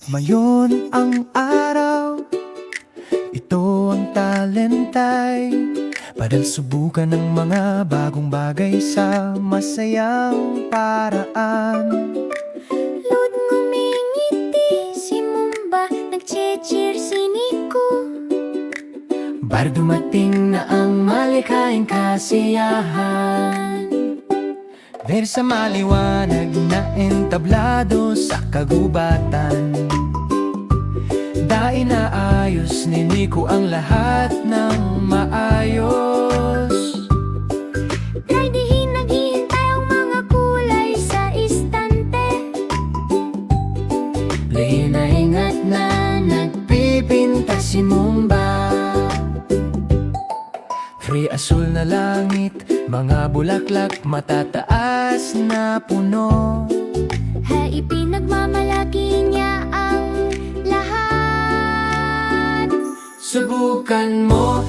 Mayon ang araw, ito ang talentay. Padal subukan ng mga bagong bagay sa masayang paraan. Lud ngumingiti si Mumba, nagche-cheer si Nico. Bar dumating na ang malikhaing kasiyahan. Versa maliwanag na entablado sa kagubatan. Dain na ayos ni Nico ang lahat ng maayos. Raydihin naghihintay ang mga kulay sa istante. Linaingat na nagpipinta si Mumba. Free asul na langit, mga bulaklak, matataas na puno. Ipinagmamalaki niya ang lahat. Subukan mo,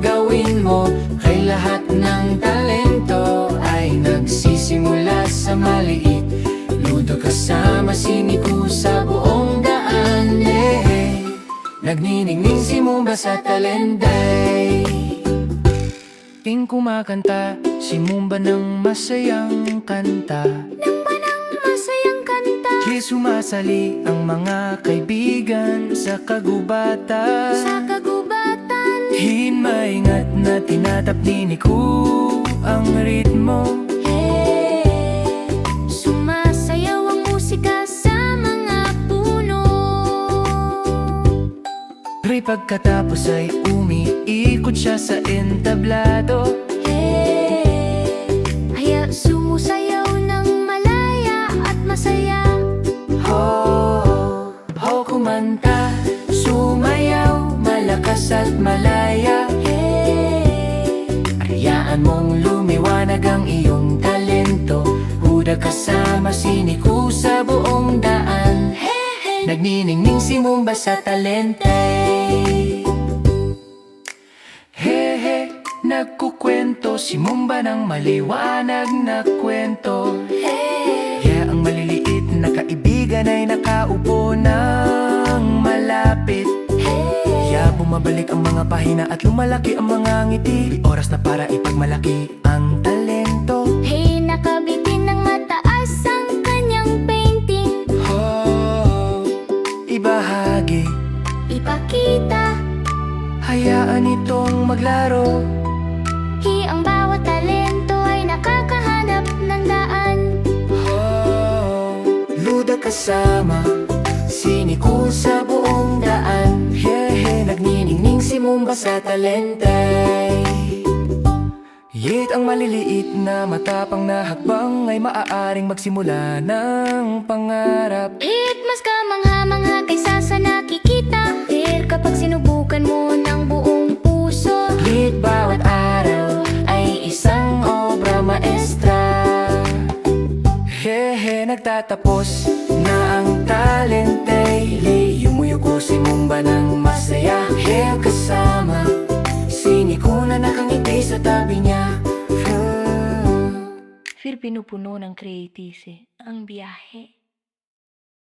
gawin mo. Kay lahat ng talento ay nagsisimula sa maliit. Ludo kasama si Nico sa buong daan. Nagniningning si Mumba sa talenday. Ting kumakanta si Mumba ng masayang kanta. Masayang kanta. Di sumasali ang mga kaibigan sa kagubatan. Sa kagubatan. Hinmaingat na tinatap ni Nico ang ritmo. Sumasayaw ang musika sa mga puno. Pre pagkatapos ay umiikot siya sa entablado. Kaya sumusayaw ng malaya at masaya. Ho, kumanta, sumayaw, malakas at malaya. Hayaan mong lumiwanag ang iyong talento. Huda kasama si Nico sa buong daan. Nagniningning si Mumba sa talentay. Nagkukwento si Mumba ng maliwanag na kwento. Kaya ang maliliit na kaibigan ay nakaupo ng malapit. Kaya bumabalik ang mga pahina at lumalaki ang mga ngiti. Di oras na para ipagmalaki ang talento. Nakabitin ng mataas ang kanyang painting. Ibahagi, Ipakita, hayaan itong maglaro. ang bawat talento ay nakakahanap ng daan. Luda kasama si Nico sa buong daan. Nagniningning si Mumba sa talentay. Yet ang maliliit na matapang na hakbang ay maaaring magsimula ng pangarap. Mas kamangha-mangha kaysa sa nakikita. Kapag sinubukan mo ng buong puso. Bawat araw ay isang obra maestra. Nagtatapos na ang talentay. Yumuyuko si Mumba ng masaya. Kasama si Nico na nakangiti sa tabi niya. Pinupuno ng creatise ang biyahe.